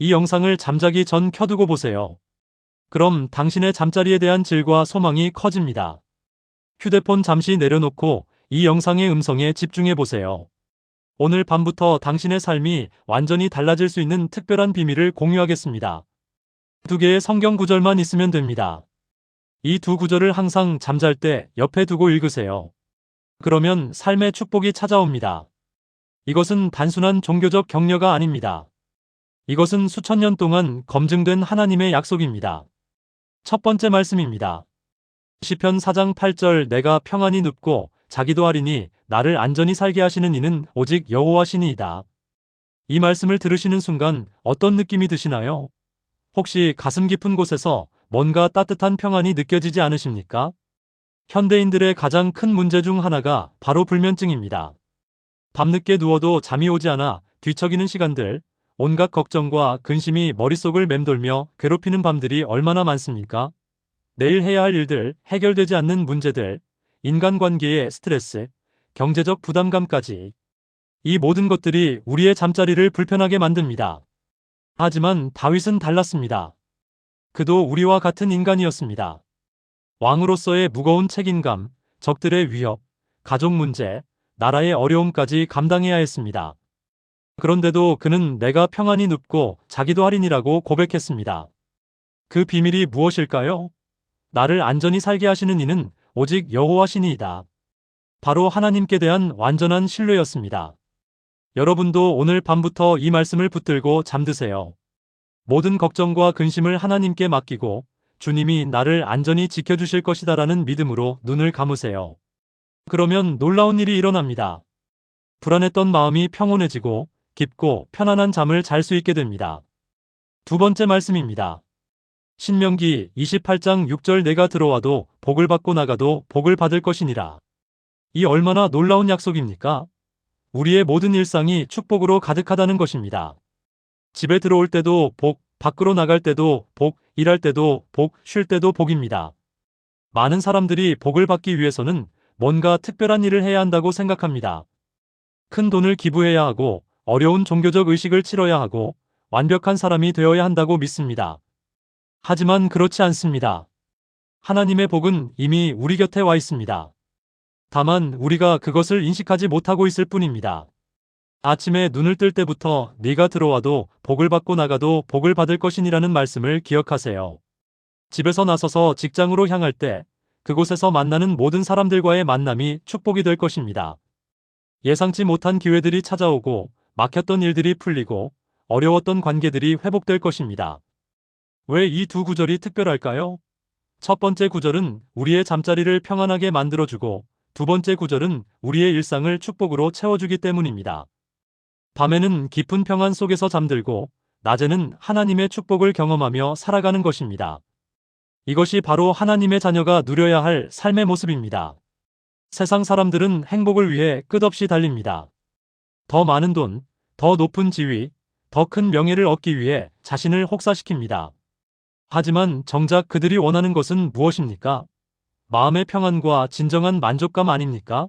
이 영상을 잠자기 전 켜두고 보세요. 그럼 당신의 잠자리에 대한 질과 소망이 커집니다. 휴대폰 잠시 내려놓고 이 영상의 음성에 집중해 보세요. 오늘 밤부터 당신의 삶이 완전히 달라질 수 있는 특별한 비밀을 공유하겠습니다. 두 개의 성경 구절만 있으면 됩니다. 이 두 구절을 항상 잠잘 때 옆에 두고 읽으세요. 그러면 삶의 축복이 찾아옵니다. 이것은 단순한 종교적 격려가 아닙니다. 이것은 수천 년 동안 검증된 하나님의 약속입니다. 첫 번째 말씀입니다. 시편 4장 8절 내가 평안히 눕고 자기도 하리니 나를 안전히 살게 하시는 이는 오직 여호와시니이다. 이 말씀을 들으시는 순간 어떤 느낌이 드시나요? 혹시 가슴 깊은 곳에서 뭔가 따뜻한 평안이 느껴지지 않으십니까? 현대인들의 가장 큰 문제 중 하나가 바로 불면증입니다. 밤늦게 누워도 잠이 오지 않아 뒤척이는 시간들, 온갖 걱정과 근심이 머릿속을 맴돌며 괴롭히는 밤들이 얼마나 많습니까? 내일 해야 할 일들, 해결되지 않는 문제들, 인간관계의 스트레스, 경제적 부담감까지 이 모든 것들이 우리의 잠자리를 불편하게 만듭니다. 하지만 다윗은 달랐습니다. 그도 우리와 같은 인간이었습니다. 왕으로서의 무거운 책임감, 적들의 위협, 가족 문제, 나라의 어려움까지 감당해야 했습니다. 그런데도 그는 내가 평안히 눕고 자기도 할인이라고 고백했습니다. 그 비밀이 무엇일까요? 나를 안전히 살게 하시는 이는 오직 여호와시니이다. 바로 하나님께 대한 완전한 신뢰였습니다. 여러분도 오늘 밤부터 이 말씀을 붙들고 잠드세요. 모든 걱정과 근심을 하나님께 맡기고 주님이 나를 안전히 지켜주실 것이다라는 믿음으로 눈을 감으세요. 그러면 놀라운 일이 일어납니다. 불안했던 마음이 평온해지고 깊고 편안한 잠을 잘 수 있게 됩니다. 두 번째 말씀입니다. 신명기 28장 6절 내가 들어와도 복을 받고 나가도 복을 받을 것이니라. 이 얼마나 놀라운 약속입니까? 우리의 모든 일상이 축복으로 가득하다는 것입니다. 집에 들어올 때도 복, 밖으로 나갈 때도 복, 일할 때도 복, 쉴 때도 복입니다. 많은 사람들이 복을 받기 위해서는 뭔가 특별한 일을 해야 한다고 생각합니다. 큰 돈을 기부해야 하고 어려운 종교적 의식을 치러야 하고 완벽한 사람이 되어야 한다고 믿습니다. 하지만 그렇지 않습니다. 하나님의 복은 이미 우리 곁에 와 있습니다. 다만 우리가 그것을 인식하지 못하고 있을 뿐입니다. 아침에 눈을 뜰 때부터 네가 들어와도 복을 받고 나가도 복을 받을 것이니라는 말씀을 기억하세요. 집에서 나서서 직장으로 향할 때 그곳에서 만나는 모든 사람들과의 만남이 축복이 될 것입니다. 예상치 못한 기회들이 찾아오고 막혔던 일들이 풀리고 어려웠던 관계들이 회복될 것입니다. 왜 이 두 구절이 특별할까요? 첫 번째 구절은 우리의 잠자리를 평안하게 만들어주고 두 번째 구절은 우리의 일상을 축복으로 채워주기 때문입니다. 밤에는 깊은 평안 속에서 잠들고 낮에는 하나님의 축복을 경험하며 살아가는 것입니다. 이것이 바로 하나님의 자녀가 누려야 할 삶의 모습입니다. 세상 사람들은 행복을 위해 끝없이 달립니다. 더 많은 돈, 더 높은 지위, 더 큰 명예를 얻기 위해 자신을 혹사시킵니다. 하지만 정작 그들이 원하는 것은 무엇입니까? 마음의 평안과 진정한 만족감 아닙니까?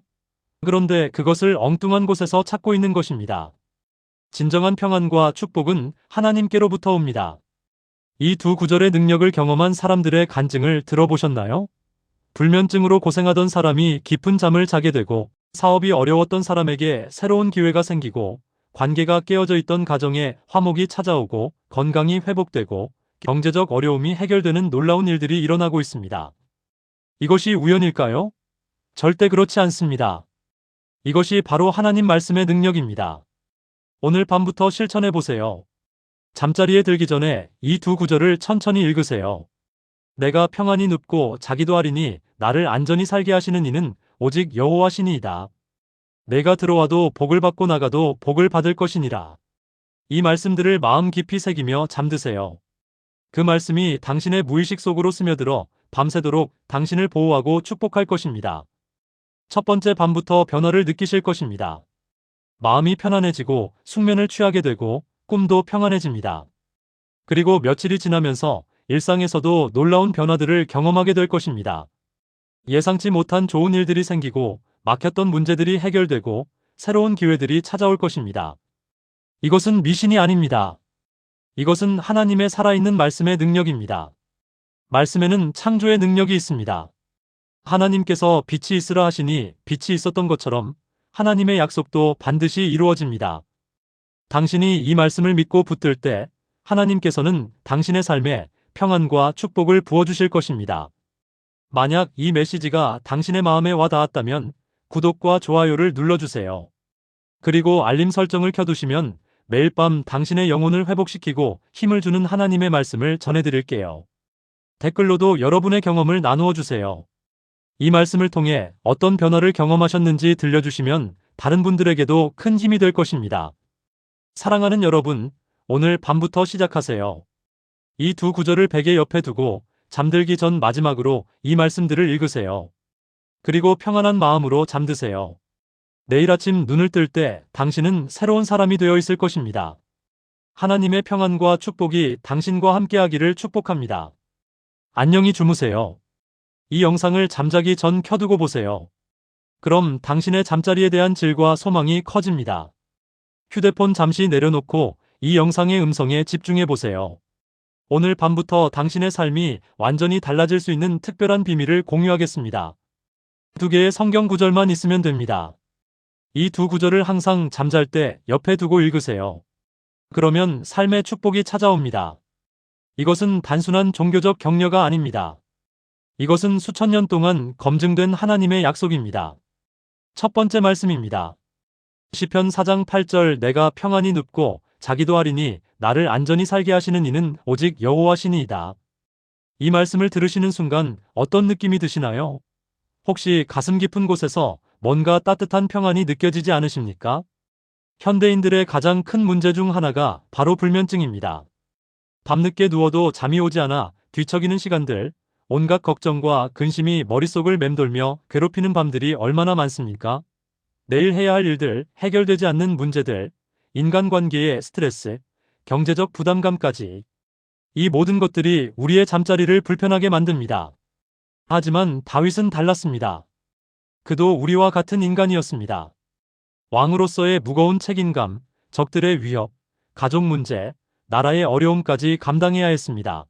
그런데 그것을 엉뚱한 곳에서 찾고 있는 것입니다. 진정한 평안과 축복은 하나님께로부터 옵니다. 이 두 구절의 능력을 경험한 사람들의 간증을 들어보셨나요? 불면증으로 고생하던 사람이 깊은 잠을 자게 되고 사업이 어려웠던 사람에게 새로운 기회가 생기고 관계가 깨어져 있던 가정에 화목이 찾아오고 건강이 회복되고 경제적 어려움이 해결되는 놀라운 일들이 일어나고 있습니다. 이것이 우연일까요? 절대 그렇지 않습니다. 이것이 바로 하나님 말씀의 능력입니다. 오늘 밤부터 실천해 보세요. 잠자리에 들기 전에 이 두 구절을 천천히 읽으세요. 내가 평안히 눕고 자기도 하리니 나를 안전히 살게 하시는 이는 오직 여호와시니이다. 내가 들어와도 복을 받고 나가도 복을 받을 것이니라. 이 말씀들을 마음 깊이 새기며 잠드세요. 그 말씀이 당신의 무의식 속으로 스며들어 밤새도록 당신을 보호하고 축복할 것입니다. 첫 번째 밤부터 변화를 느끼실 것입니다. 마음이 편안해지고 숙면을 취하게 되고 꿈도 평안해집니다. 그리고 며칠이 지나면서 일상에서도 놀라운 변화들을 경험하게 될 것입니다. 예상치 못한 좋은 일들이 생기고 막혔던 문제들이 해결되고 새로운 기회들이 찾아올 것입니다. 이것은 미신이 아닙니다. 이것은 하나님의 살아있는 말씀의 능력입니다. 말씀에는 창조의 능력이 있습니다. 하나님께서 빛이 있으라 하시니 빛이 있었던 것처럼 하나님의 약속도 반드시 이루어집니다. 당신이 이 말씀을 믿고 붙들 때 하나님께서는 당신의 삶에 평안과 축복을 부어주실 것입니다. 만약 이 메시지가 당신의 마음에 와 닿았다면 구독과 좋아요를 눌러주세요. 그리고 알림 설정을 켜두시면 매일 밤 당신의 영혼을 회복시키고 힘을 주는 하나님의 말씀을 전해드릴게요. 댓글로도 여러분의 경험을 나누어 주세요. 이 말씀을 통해 어떤 변화를 경험하셨는지 들려주시면 다른 분들에게도 큰 힘이 될 것입니다. 사랑하는 여러분, 오늘 밤부터 시작하세요. 이 두 구절을 베개 옆에 두고 잠들기 전 마지막으로 이 말씀들을 읽으세요. 그리고 평안한 마음으로 잠드세요. 내일 아침 눈을 뜰 때 당신은 새로운 사람이 되어 있을 것입니다. 하나님의 평안과 축복이 당신과 함께하기를 축복합니다. 안녕히 주무세요. 이 영상을 잠자기 전 켜두고 보세요. 그럼 당신의 잠자리에 대한 질과 소망이 커집니다. 휴대폰 잠시 내려놓고 이 영상의 음성에 집중해 보세요. 오늘 밤부터 당신의 삶이 완전히 달라질 수 있는 특별한 비밀을 공유하겠습니다. 2개의 성경 구절만 있으면 됩니다. 이 두 구절을 항상 잠잘 때 옆에 두고 읽으세요. 그러면 삶의 축복이 찾아옵니다. 이것은 단순한 종교적 격려가 아닙니다. 이것은 수천 년 동안 검증된 하나님의 약속입니다. 첫 번째 말씀입니다. 시편 4장 8절 내가 평안히 눕고 자기도 하리니 나를 안전히 살게 하시는 이는 오직 여호와시니이다. 이 말씀을 들으시는 순간 어떤 느낌이 드시나요? 혹시 가슴 깊은 곳에서 뭔가 따뜻한 평안이 느껴지지 않으십니까? 현대인들의 가장 큰 문제 중 하나가 바로 불면증입니다. 밤늦게 누워도 잠이 오지 않아 뒤척이는 시간들, 온갖 걱정과 근심이 머릿속을 맴돌며 괴롭히는 밤들이 얼마나 많습니까? 내일 해야 할 일들, 해결되지 않는 문제들, 인간관계의 스트레스, 경제적 부담감까지. 이 모든 것들이 우리의 잠자리를 불편하게 만듭니다. 하지만 다윗은 달랐습니다. 그도 우리와 같은 인간이었습니다. 왕으로서의 무거운 책임감, 적들의 위협, 가족 문제, 나라의 어려움까지 감당해야 했습니다.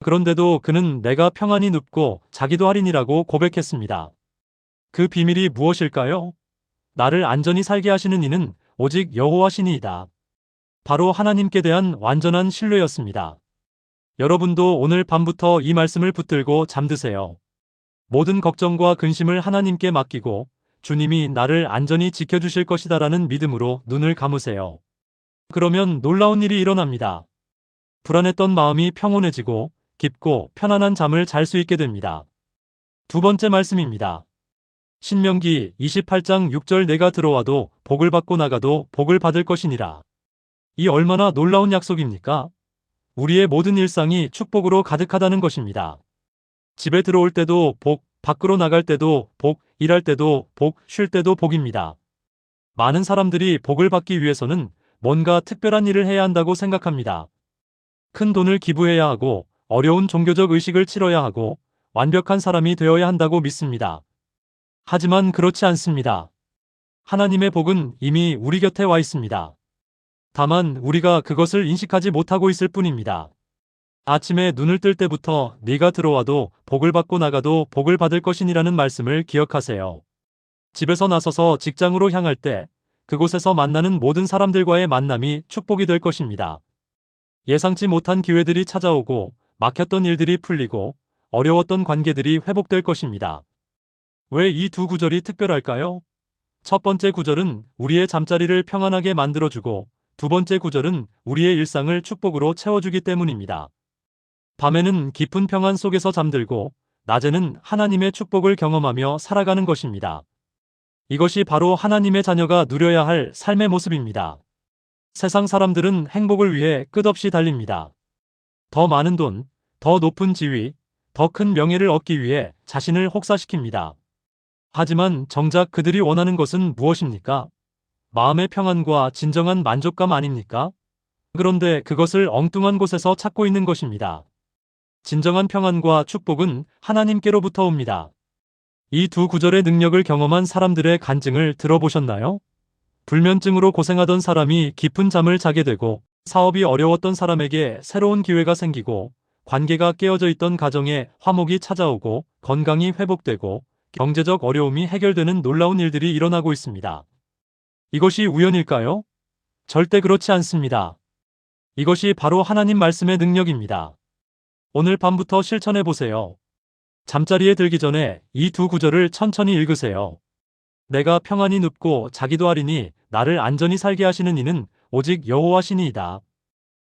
그런데도 그는 내가 평안히 눕고 자기도 할인이라고 고백했습니다. 그 비밀이 무엇일까요? 나를 안전히 살게 하시는 이는 오직 여호와시니이다. 바로 하나님께 대한 완전한 신뢰였습니다. 여러분도 오늘 밤부터 이 말씀을 붙들고 잠드세요. 모든 걱정과 근심을 하나님께 맡기고 주님이 나를 안전히 지켜주실 것이다라는 믿음으로 눈을 감으세요. 그러면 놀라운 일이 일어납니다. 불안했던 마음이 평온해지고 깊고 편안한 잠을 잘 수 있게 됩니다. 두 번째 말씀입니다. 신명기 28장 6절 내가 들어와도 복을 받고 나가도 복을 받을 것이니라. 이 얼마나 놀라운 약속입니까? 우리의 모든 일상이 축복으로 가득하다는 것입니다. 집에 들어올 때도 복, 밖으로 나갈 때도 복, 일할 때도 복, 쉴 때도 복입니다. 많은 사람들이 복을 받기 위해서는 뭔가 특별한 일을 해야 한다고 생각합니다. 큰 돈을 기부해야 하고 어려운 종교적 의식을 치러야 하고 완벽한 사람이 되어야 한다고 믿습니다. 하지만 그렇지 않습니다. 하나님의 복은 이미 우리 곁에 와 있습니다. 다만 우리가 그것을 인식하지 못하고 있을 뿐입니다. 아침에 눈을 뜰 때부터 네가 들어와도 복을 받고 나가도 복을 받을 것이니라는 말씀을 기억하세요. 집에서 나서서 직장으로 향할 때 그곳에서 만나는 모든 사람들과의 만남이 축복이 될 것입니다. 예상치 못한 기회들이 찾아오고 막혔던 일들이 풀리고 어려웠던 관계들이 회복될 것입니다. 왜 이 두 구절이 특별할까요? 첫 번째 구절은 우리의 잠자리를 평안하게 만들어주고 두 번째 구절은 우리의 일상을 축복으로 채워주기 때문입니다. 밤에는 깊은 평안 속에서 잠들고 낮에는 하나님의 축복을 경험하며 살아가는 것입니다. 이것이 바로 하나님의 자녀가 누려야 할 삶의 모습입니다. 세상 사람들은 행복을 위해 끝없이 달립니다. 더 많은 돈, 더 높은 지위, 더 큰 명예를 얻기 위해 자신을 혹사시킵니다. 하지만 정작 그들이 원하는 것은 무엇입니까? 마음의 평안과 진정한 만족감 아닙니까? 그런데 그것을 엉뚱한 곳에서 찾고 있는 것입니다. 진정한 평안과 축복은 하나님께로부터 옵니다. 이 두 구절의 능력을 경험한 사람들의 간증을 들어보셨나요? 불면증으로 고생하던 사람이 깊은 잠을 자게 되고 사업이 어려웠던 사람에게 새로운 기회가 생기고, 관계가 깨어져 있던 가정에 화목이 찾아오고, 건강이 회복되고, 경제적 어려움이 해결되는 놀라운 일들이 일어나고 있습니다. 이것이 우연일까요? 절대 그렇지 않습니다. 이것이 바로 하나님 말씀의 능력입니다. 오늘 밤부터 실천해 보세요. 잠자리에 들기 전에 이 두 구절을 천천히 읽으세요. 내가 평안히 눕고 자기도 하리니 나를 안전히 살게 하시는 이는 오직 여호와시니이다.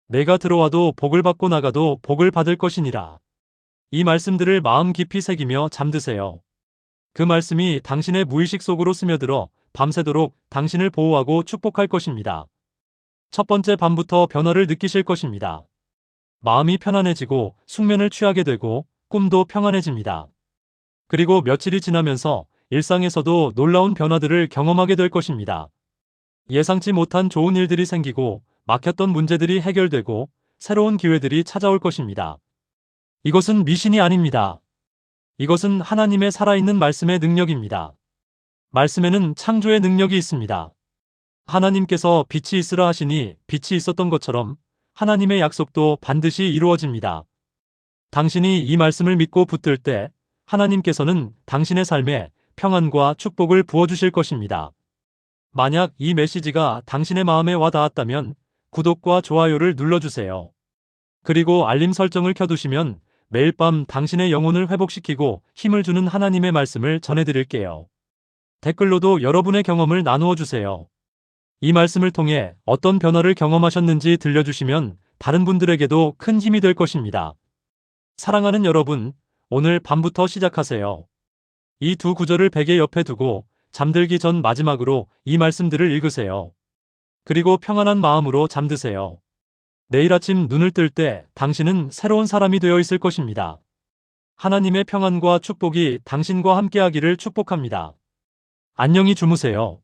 내가 들어와도 복을 받고 나가도 복을 받을 것이니라. 이 말씀들을 마음 깊이 새기며 잠드세요. 그 말씀이 당신의 무의식 속으로 스며들어 밤새도록 당신을 보호하고 축복할 것입니다. 첫 번째 밤부터 변화를 느끼실 것입니다. 마음이 편안해지고 숙면을 취하게 되고 꿈도 평안해집니다. 그리고 며칠이 지나면서 일상에서도 놀라운 변화들을 경험하게 될 것입니다. 예상치 못한 좋은 일들이 생기고 막혔던 문제들이 해결되고 새로운 기회들이 찾아올 것입니다. 이것은 미신이 아닙니다. 이것은 하나님의 살아있는 말씀의 능력입니다. 말씀에는 창조의 능력이 있습니다. 하나님께서 빛이 있으라 하시니 빛이 있었던 것처럼 하나님의 약속도 반드시 이루어집니다. 당신이 이 말씀을 믿고 붙들 때 하나님께서는 당신의 삶에 평안과 축복을 부어주실 것입니다. 만약 이 메시지가 당신의 마음에 와 닿았다면 구독과 좋아요를 눌러주세요. 그리고 알림 설정을 켜두시면 매일 밤 당신의 영혼을 회복시키고 힘을 주는 하나님의 말씀을 전해드릴게요. 댓글로도 여러분의 경험을 나누어 주세요. 이 말씀을 통해 어떤 변화를 경험하셨는지 들려주시면 다른 분들에게도 큰 힘이 될 것입니다. 사랑하는 여러분, 오늘 밤부터 시작하세요. 이 두 구절을 베개 옆에 두고 잠들기 전 마지막으로 이 말씀들을 읽으세요. 그리고 평안한 마음으로 잠드세요. 내일 아침 눈을 뜰 때 당신은 새로운 사람이 되어 있을 것입니다. 하나님의 평안과 축복이 당신과 함께하기를 축복합니다. 안녕히 주무세요.